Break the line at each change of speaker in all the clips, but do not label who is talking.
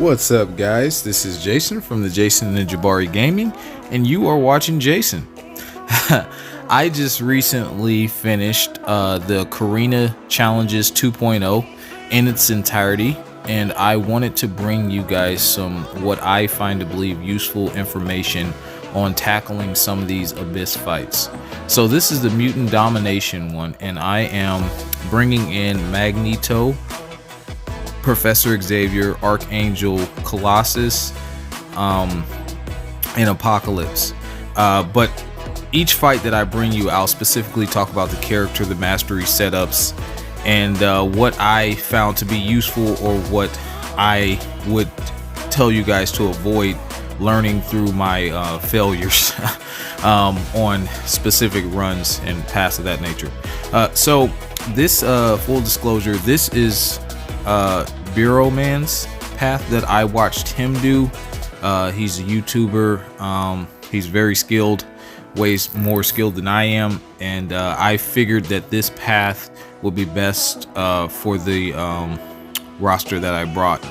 What's up, guys? This is Jason from the Jason&Jabari Gaming, and you are watching Jason. I just recently finished the Carina Challenges 2.0 in its entirety, and I wanted to bring you guys some what I find to believe useful information on tackling some of these abyss fights. So this is the Mutant Domination one, and I am bringing in Magneto, Professor Xavier, Archangel, Colossus, and Apocalypse. But each fight that I bring you, I'll specifically talk about the character, the mastery setups, and what I found to be useful or what I would tell you guys to avoid learning through my failures on specific runs and paths of that nature. So this, full disclosure, this is Bureau Man's path that I watched him do. He's a YouTuber. He's very skilled, way more skilled than I am, and I figured that this path would be best for the roster that I brought.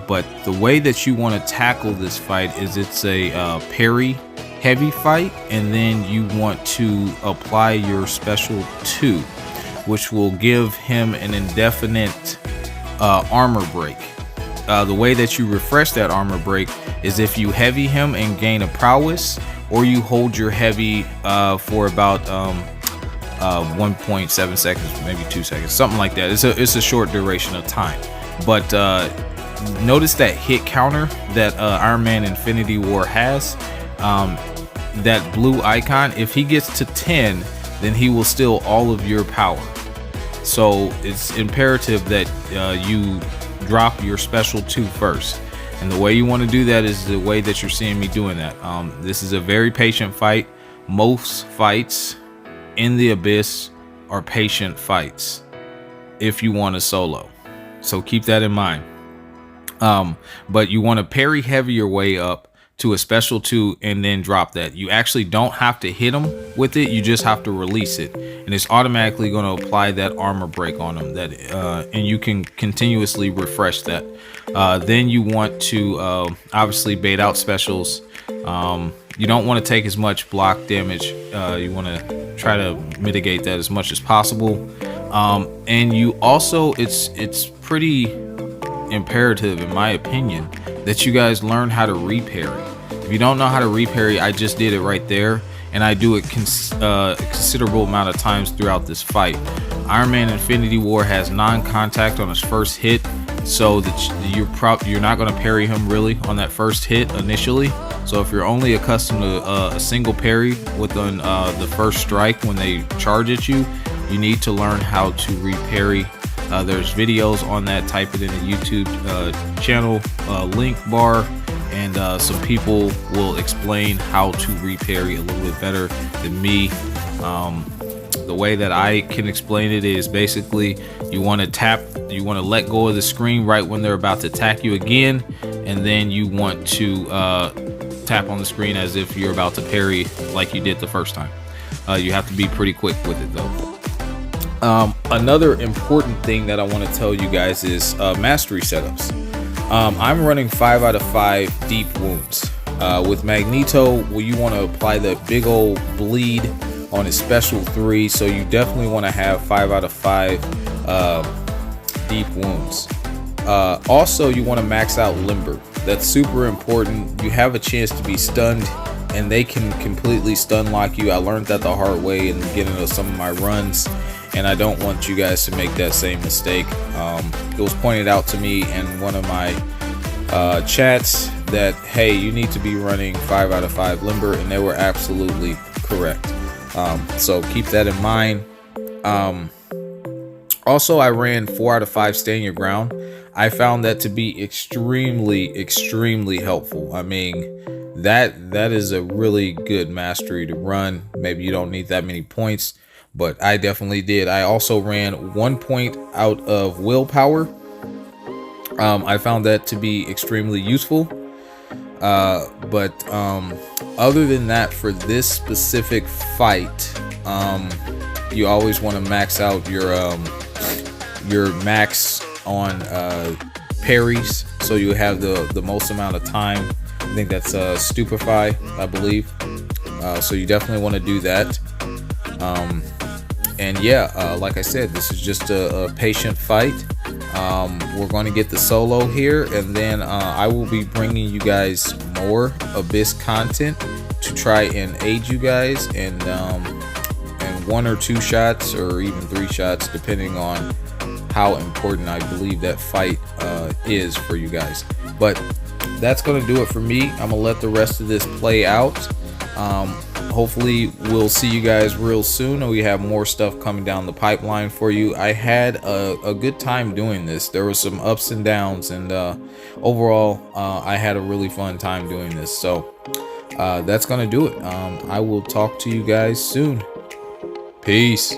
But the way that you want to tackle this fight is it's a parry heavy fight, and then you want to apply your special 2, which will give him an indefinite armor break. The way that you refresh that armor break is if you heavy him and gain a prowess, or you hold your heavy for about 1.7 seconds, maybe 2 seconds, something like that. It's a short duration of time. But notice that hit counter that Ironman Infinity War has, that blue icon. If he gets to 10, then he will steal all of your power. So it's imperative that you drop your special 2 first, and the way you want to do that is the way that you're seeing me doing that. This is a very patient fight. Most fights in the abyss are patient fights if you want to solo, so keep that in mind. But you want to parry heavy your way up to a special 2 and then drop that. You actually don't have to hit him with it, you just have to release it, and it's automatically going to apply that armor break on him, that and you can continuously refresh that. Then you want to obviously bait out specials. You don't want to take as much block damage. You want to try to mitigate that as much as possible. And you also, it's pretty imperative, in my opinion, that you guys learn how to reparry. If you don't know how to reparry, I just did it right there, and I do it a considerable amount of times throughout this fight. Ironman Infinity War has non-contact on his first hit, so that you're not going to parry him really on that first hit initially. So if you're only accustomed to a single parry within the first strike when they charge at you, you need to learn how to reparry. There's videos on that. Type it in the YouTube channel link bar, and some people will explain how to reparry a little bit better than me. The way that I can explain it is basically you want to let go of the screen right when they're about to attack you again, and then you want to tap on the screen as if you're about to parry like you did the first time. You have to be pretty quick with it though. Another important thing that I want to tell you guys is mastery setups. I'm running 5 out of 5 deep wounds. With Magneto, well, you want to apply the big old bleed on his special 3, so you definitely want to have 5 out of 5 deep wounds. Also, you want to max out limber. That's super important. You have a chance to be stunned, and they can completely stun lock you. I learned that the hard way in the beginning of some of my runs, and I don't want you guys to make that same mistake. It was pointed out to me in one of my chats that, hey, you need to be running 5 out of 5 limber, and they were absolutely correct. So keep that in mind. Also, I ran 4 out of 5 stand your ground. I found that to be extremely helpful. I mean, that is a really good mastery to run. Maybe you don't need that many points, but I definitely did. I also ran 1 point out of willpower. I found that to be extremely useful. But other than that, for this specific fight, you always want to max out your max on parries, so you have the most amount of time. I think that's stupefy, I believe. So you definitely want to do that. And yeah, like I said, this is just a patient fight. We're going to get the solo here, and then I will be bringing you guys more Abyss content to try and aid you guys, and 1 or 2 shots or even 3 shots, depending on how important I believe that fight is for you guys. But that's going to do it for me. I'm gonna let the rest of this play out. Hopefully we'll see you guys real soon, and we have more stuff coming down the pipeline for you. I had a good time doing this. There were some ups and downs, and overall I had a really fun time doing this. So that's gonna do it. I will talk to you guys soon. Peace.